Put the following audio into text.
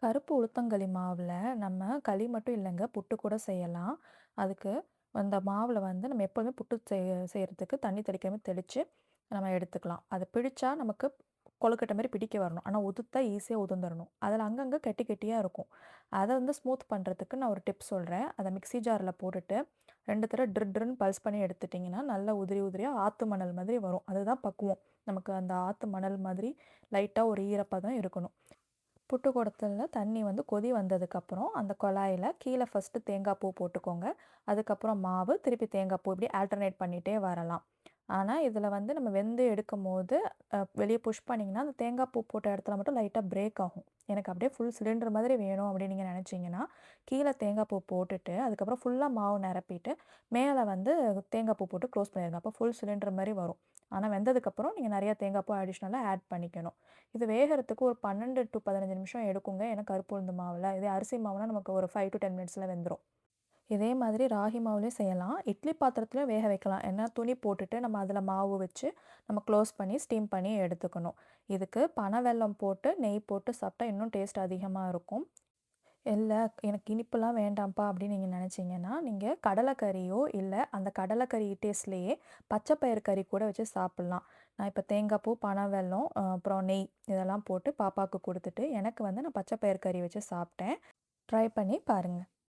கருப்பு உளுத்தங்களி மாவுல நம்ம களி மட்டும் இல்லங்க, புட்டு கூட செய்யலாம். அதுக்கு அந்த மாவுல வந்து நம்ம எப்பவுமே புட்டு செய்றதுக்கு தண்ணி தெளிக்காம தெளிச்சு நம்ம எடுத்துக்கலாம். அத பிடிச்சா நமக்கு கொழுக்கட்டை மாரி பிடிக்க வரணும். ஆனா உதுத்தா ஈஸியா உதிர்ந்துரணும். அதில அங்கங்க கட்டி கட்டியா இருக்கும். அத வந்து ஸ்மூத் பண்றதுக்கு நான் ஒரு டிப் சொல்றேன். அத மிக்ஸி ஜார்ல போட்டுட்டு 2 தடவ ட்ருன்னு பல்ஸ் பண்ணி எடுத்துட்டீங்கன்னா, நல்லா உதிரி உதிரியா ஆத்து மணல் மாதிரி வரும். அதுதான் பக்குவம். நமக்கு அந்த ஆத்து மணல் மாதிரி லைட்டா ஒரு ஈரப்பதம் இருக்கணும். புட்டு குடத்துல தண்ணி வந்து கொதி வந்ததுக்கப்புறம், அந்த குழாயில கீழ ஃபர்ஸ்ட்டு தேங்காய் பூ போட்டுக்கோங்க. அதுக்கப்புறம் மாவு, திருப்பி தேங்காய் பூ இப்படி ஆல்டர்னேட் பண்ணிட்டே வரலாம். ஆனா, இதில வந்து நம்ம வெந்து எடுக்கும்போது, வெளிய புஷ் பண்ணிங்கன்னா, அந்த தேங்காய் பூ போட்ட இடத்துல மட்டும் லைட்டா பிரேக் ஆகும். எனக்கு அப்படியே ஃபுல் சிலிண்டர் மாதிரி வேணும் அப்படின்னு நீங்க நெனச்சீங்கன்னா, கீழ தேங்காய் பூ போட்டுட்டு, அதுக்கப்புறம் ஃபுல்லா மாவு நிரப்பிட்டு, மேல வந்து தேங்காய் பூ போட்டு க்ளோஸ் பண்ணிருங்க. அப்போ ஃபுல் சிலிண்டர் மாரி வரும். ஆனா, வெந்ததுக்கப்புறம் நீங்க நெறைய தேங்காய் பூ அடிஷனலா ஆட் பண்ணிக்கணும். இது வேகறதுக்கு ஒரு 12 டூ 15 நிமிஷம் எடுக்குங்க. ஏன்னா கருப்பு உளுந்து மாவுல. இதே அரிசி மாவுனா நமக்கு ஒரு 5 டூ 10 மினிட்ஸ்ல வெந்துரும். இதே மாதிரி ராகி மாவுலயும் செய்யலாம். இட்லி பாத்திரத்திலயும் வேக வைக்கலாம். ஏன்னா துணி போட்டுட்டு நம்ம அதில மாவு வச்சு நம்ம க்ளோஸ் பண்ணி ஸ்டீம் பண்ணி எடுத்துக்கணும். இதுக்கு பனை வெல்லம் போட்டு, நெய் போட்டு சாப்பிட்டா இன்னும் டேஸ்ட் அதிகமா இருக்கும். இல்ல எனக்கு இனிப்புலாம் வேண்டாம்ப்பா அப்படின்னு நீங்க நெனச்சீங்கன்னா, நீங்க கடலைக்கறியோ, இல்ல அந்த கடலைக்கறி டேஸ்ட்லயே பச்சை பயிறு கறி கூட வச்சு சாப்பிடலாம். நான் இப்ப தேங்காய் பூ, பனை வெல்லம், அப்புறம் நெய் இதெல்லாம் போட்டு பாப்பாக்கு குடுத்துட்டு, எனக்கு வந்து நான் பச்சை பயிறு கறி வச்சு சாப்பிட்டேன். ட்ரை பண்ணி பாருங்க.